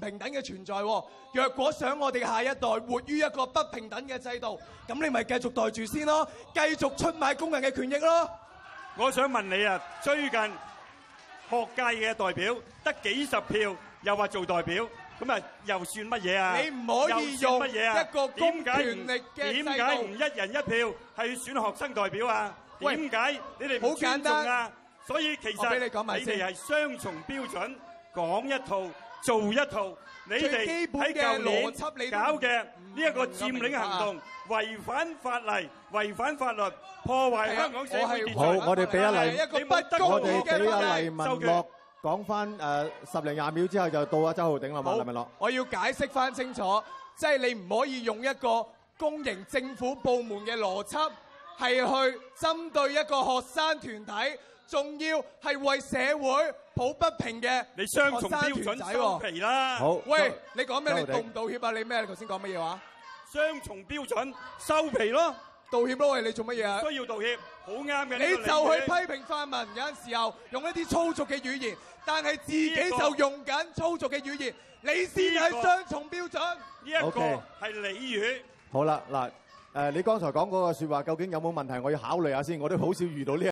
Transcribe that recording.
平等嘅存在。若果想我哋下一代活於一個不平等嘅制度，咁你咪繼續袋住先咯，繼續出賣工人嘅權益咯。我想問你啊，最近學界嘅代表得幾十票，又話做代表，咁啊又算乜嘢啊？你唔可以用一個公權力嘅制度。點解唔一人一票係選學生代表啊？點解你哋唔尊重啊？所以其實你哋係雙重標準，講一套做一套。你哋喺舊年搞嘅呢一個佔領行動，違反法例、違反法律，破壞香港社會秩序。好，我哋俾阿黎文樂講翻10零20秒之後就到阿周浩鼎啦嘛，黎文樂。我要解釋翻清楚，即係你唔可以用一個公營政府部門嘅邏輯，係去針對一個學生團體，仲要係為社會抱不平嘅你雙重標準收皮啦！好，喂，你講咩？你道唔道歉啊？你咩？你頭先講乜嘢話？雙重標準收皮咯！道歉咯！喂，你做乜嘢啊？需要道歉，好啱嘅。你就去批評泛民，有陣時候用一啲粗俗嘅語言，但係自己就用緊粗俗嘅語言，你先係雙重標準。呢一個係俚語。好啦，嗱，你剛才講嗰個説話究竟有冇問題？我要考慮下先，我都好少遇到呢。